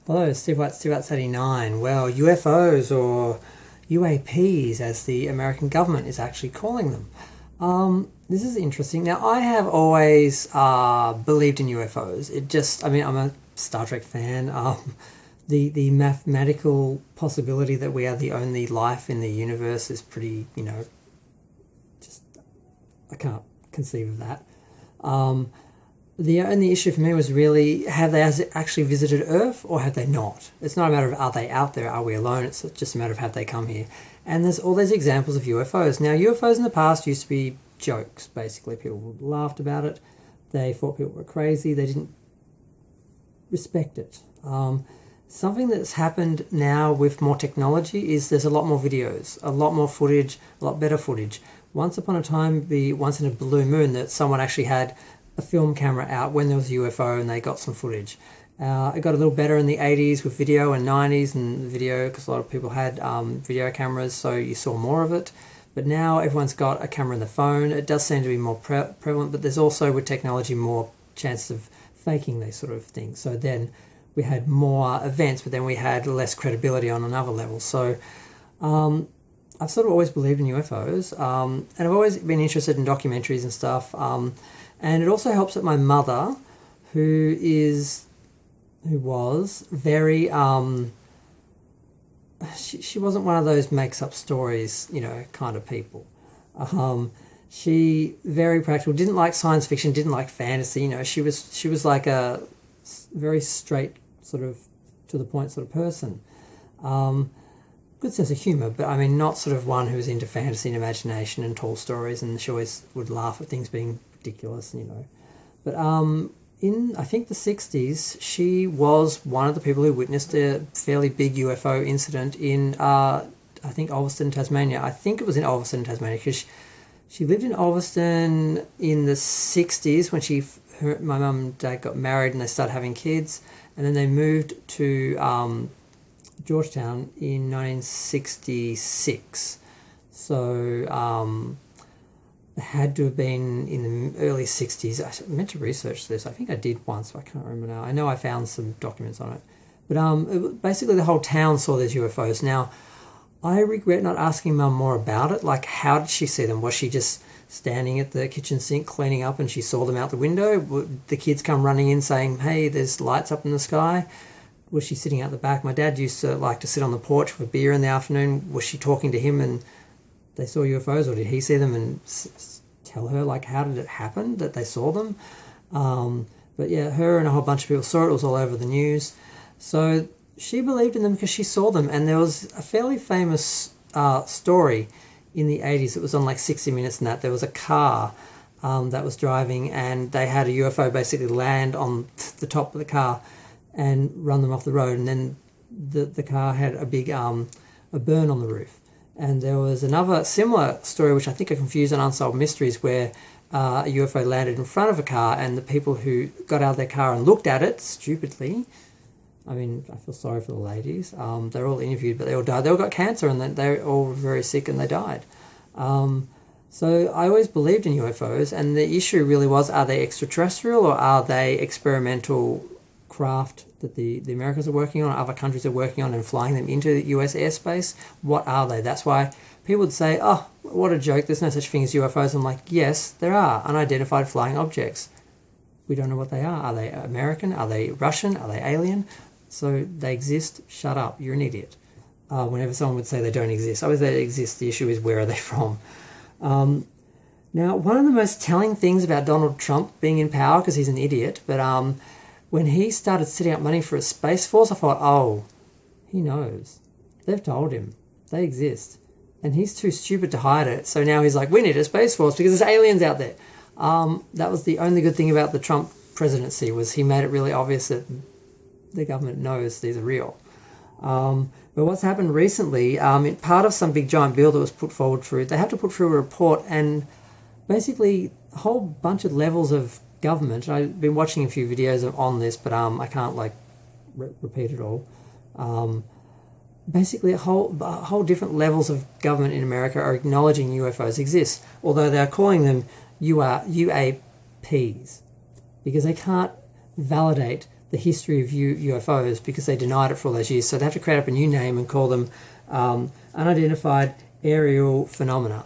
Hello, Steve White, Steve White 89. Well, UFOs or UAPs, as the American government is actually calling them. This is interesting. Now, I have always believed in UFOs. I'm a Star Trek fan. The mathematical possibility that we are the only life in the universe is pretty, I can't conceive of that. The only issue for me was really, have they actually visited Earth or have they not? It's not a matter of are they out there, are we alone? It's just a matter of have they come here. And there's all these examples of UFOs. Now, UFOs in the past used to be jokes, basically. People laughed about it. They thought people were crazy. They didn't respect it. Something that's happened now with more technology is there's a lot more videos, a lot more footage, a lot better footage. Once upon a time, once in a blue moon, that someone actually had a film camera out when there was a UFO and they got some footage. It got a little better in the 80s with video and 90s and video because a lot of people had video cameras, so you saw more of it. But now everyone's got a camera in the phone. It does seem to be more prevalent, but there's also with technology more chance of faking these sort of things. So then we had more events, but then we had less credibility on another level. So I've sort of always believed in UFOs, and I've always been interested in documentaries and stuff. And it also helps that my mother, who was very, she wasn't one of those makes up stories, kind of people. She very practical, didn't like science fiction, didn't like fantasy. She was like a very straight sort of to the point sort of person. Good sense of humour, but I mean not sort of one who was into fantasy and imagination and tall stories, and she always would laugh at things being ridiculous, But in, I think, the 60s, she was one of the people who witnessed a fairly big UFO incident in, I think, Ulverston, Tasmania. I think it was in Ulverston, Tasmania, because she lived in Ulverston in the 60s when my mum and dad got married and they started having kids, and then they moved to Georgetown in 1966. So it had to have been in the early 60s. I meant to research this. I think I did once, but I can't remember now. I know I found some documents on it. But basically the whole town saw these UFOs. Now, I regret not asking Mum more about it. Like, how did she see them? Was she just standing at the kitchen sink cleaning up and she saw them out the window? Would the kids come running in saying, hey, there's lights up in the sky? Was she sitting out the back? My dad used to like to sit on the porch for beer in the afternoon. Was she talking to him and they saw UFOs, or did he see them and tell her, like, how did it happen that they saw them? But yeah, her and a whole bunch of people saw it. It was all over the news. So she believed in them because she saw them. And there was a fairly famous story in the 80s. It was on like 60 Minutes and that. There was a car that was driving and they had a UFO basically land on the top of the car and run them off the road. And then the car had a big a burn on the roof. And there was another similar story, which I think are confused and unsolved mysteries, where a UFO landed in front of a car and the people who got out of their car and looked at it stupidly, I mean, I feel sorry for the ladies. They're all interviewed, but they all died. They all got cancer and they all were very sick and they died. So I always believed in UFOs, and the issue really was, are they extraterrestrial or are they experimental craft that the Americans are working on, other countries are working on and flying them into the US airspace? What are they? That's why people would say, oh, what a joke, there's no such thing as UFOs. I'm like, yes, there are unidentified flying objects. We don't know what they are. Are they American? Are they Russian? Are they alien? So they exist. Shut up, you're an idiot. Whenever someone would say they don't exist, obviously they exist. The issue is, where are they from? Now, one of the most telling things about Donald Trump being in power, because he's an idiot, but when he started setting up money for a space force, I thought, oh, he knows. They've told him. They exist. And he's too stupid to hide it. So now he's like, we need a space force because there's aliens out there. That was the only good thing about the Trump presidency, was he made it really obvious that the government knows these are real. But what's happened recently, part of some big giant bill that was put forward through, they have to put through a report, and basically a whole bunch of levels of government. I've been watching a few videos on this, but I can't repeat it all. Basically, a whole different levels of government in America are acknowledging UFOs exist, although they're calling them UAPs, because they can't validate the history of UFOs because they denied it for all those years. So they have to create up a new name and call them unidentified aerial phenomena.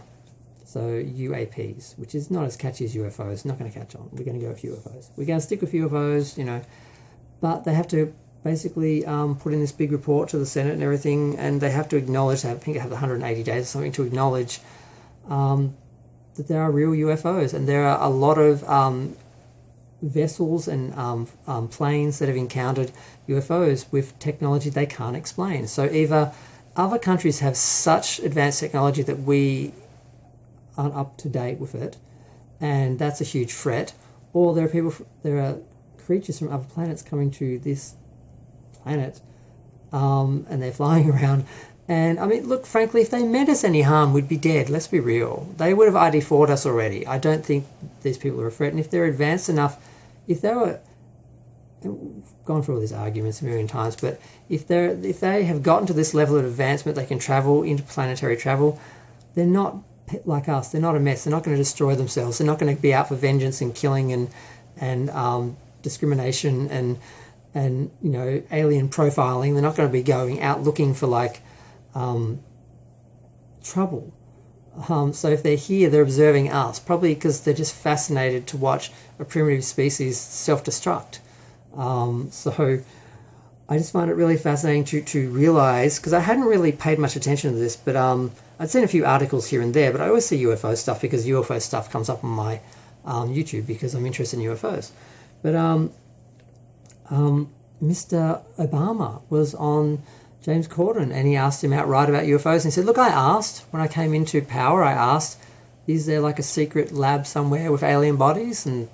So UAPs, which is not as catchy as UFOs. Not going to catch on. We're going to go with UFOs. We're going to stick with UFOs, you know. But they have to basically put in this big report to the Senate and everything, and they have to acknowledge, I think they have 180 days or something to acknowledge that there are real UFOs, and there are a lot of vessels and planes that have encountered UFOs with technology they can't explain. So either other countries have such advanced technology that we aren't up to date with it, and that's a huge threat, or there are creatures from other planets coming to this planet, and they're flying around. And I mean, look, frankly, if they meant us any harm, we'd be dead. Let's be real. They would have ID4'd us already. I don't think these people are a threat. And if they're advanced enough, if they were, and we've gone through all these arguments a million times, but if they have gotten to this level of advancement, they can travel, interplanetary travel, they're not like us. They're not a mess. They're not going to destroy themselves. They're not going to be out for vengeance and killing and discrimination and you know, alien profiling. They're not going to be going out looking for like trouble. So if they're here, they're observing us, probably because they're just fascinated to watch a primitive species self-destruct. So I just find it really fascinating to realise, because I hadn't really paid much attention to this, but I'd seen a few articles here and there, but I always see UFO stuff because UFO stuff comes up on my YouTube because I'm interested in UFOs. But Mr. Obama was on James Corden, and he asked him outright about UFOs, and he said, look, I asked, when I came into power, I asked, is there like a secret lab somewhere with alien bodies? And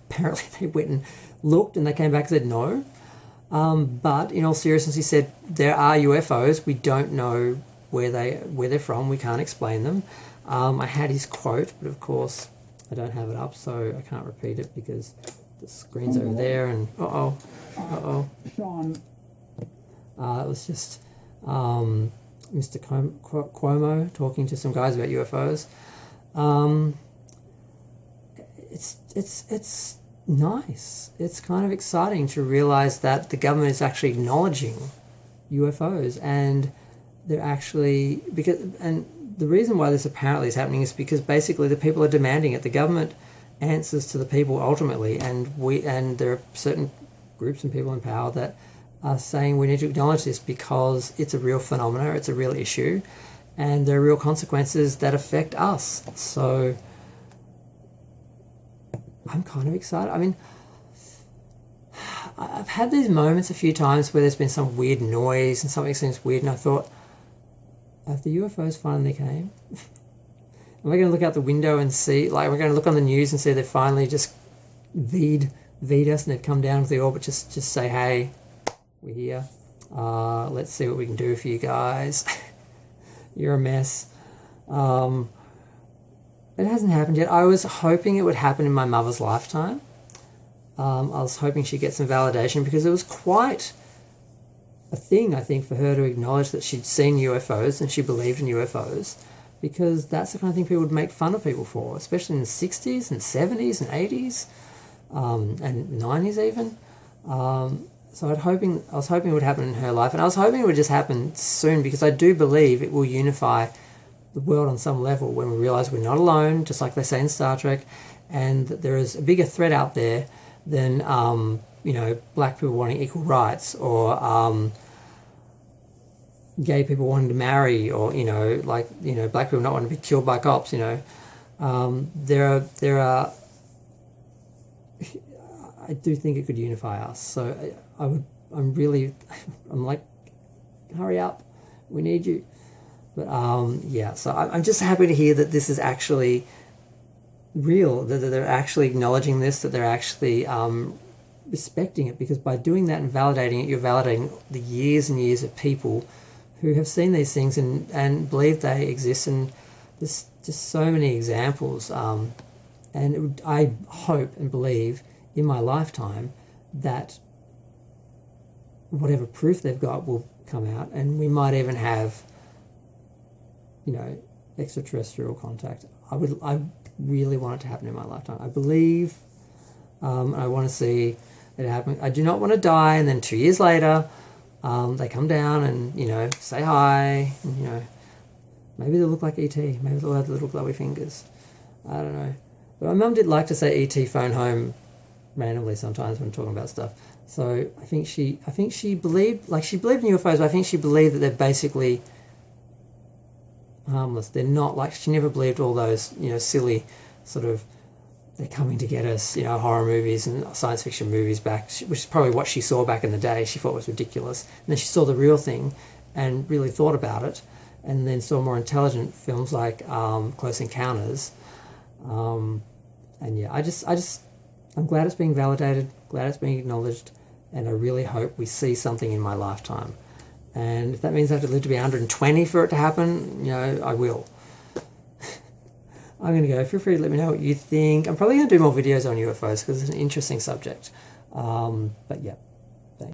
apparently they went and looked, and they came back and said no. But in all seriousness, he said, there are UFOs, we don't know where they're from, we can't explain them. I had his quote, but of course I don't have it up, so I can't repeat it because the screen's over there, and Sean. It was just Mr. Cuomo talking to some guys about UFOs. It's nice. It's kind of exciting to realise that the government is actually acknowledging UFOs, and they're actually and the reason why this apparently is happening is because basically the people are demanding it. The government answers to the people ultimately, and there are certain groups and people in power that are saying we need to acknowledge this because it's a real phenomena, it's a real issue, and there are real consequences that affect us. So I'm kind of excited. I mean, I've had these moments a few times where there's been some weird noise and something seems weird, and I thought, have the UFOs finally came? Am I going to look out the window and see, like, we're going to look on the news and see they finally just V'd us and they've come down to the orbit, just say, hey, we're here. Let's see what we can do for you guys. You're a mess. It hasn't happened yet. I was hoping it would happen in my mother's lifetime. I was hoping she'd get some validation because it was quite a thing, I think, for her to acknowledge that she'd seen UFOs and she believed in UFOs, because that's the kind of thing people would make fun of people for, especially in the 60s and 70s and 80s and 90s even. So I was hoping it would happen in her life, and I was hoping it would just happen soon, because I do believe it will unify the world on some level when we realise we're not alone, just like they say in Star Trek, and that there is a bigger threat out there than black people wanting equal rights, or gay people wanting to marry, or black people not wanting to be killed by cops. There are. I do think it could unify us. So I'm like, hurry up, we need you. But so I'm just happy to hear that this is actually real, that they're actually acknowledging this, that they're actually respecting it, because by doing that and validating it, you're validating the years and years of people who have seen these things and believe they exist. And there's just so many examples. I hope and believe in my lifetime that whatever proof they've got will come out, and we might even have, extraterrestrial contact. I really want it to happen in my lifetime. I believe, I want to see It happened. I do not want to die, and then 2 years later, they come down and, you know, say hi. And, you know, maybe they look like ET. Maybe they'll have little glowy fingers. I don't know. But my mum did like to say ET phone home randomly sometimes when talking about stuff. So I think she believed, like, she believed in UFOs, but I think she believed that they're basically harmless. They're not, like, she never believed all those, you know, silly sort of, they're coming to get us, you know, horror movies and science fiction movies back, which is probably what she saw back in the day. She thought it was ridiculous. And then she saw the real thing and really thought about it, and then saw more intelligent films like Close Encounters. And yeah, I'm glad it's being validated, glad it's being acknowledged, and I really hope we see something in my lifetime. And if that means I have to live to be 120 for it to happen, you know, I will. I'm going to go. Feel free to let me know what you think. I'm probably going to do more videos on UFOs because it's an interesting subject. But yeah.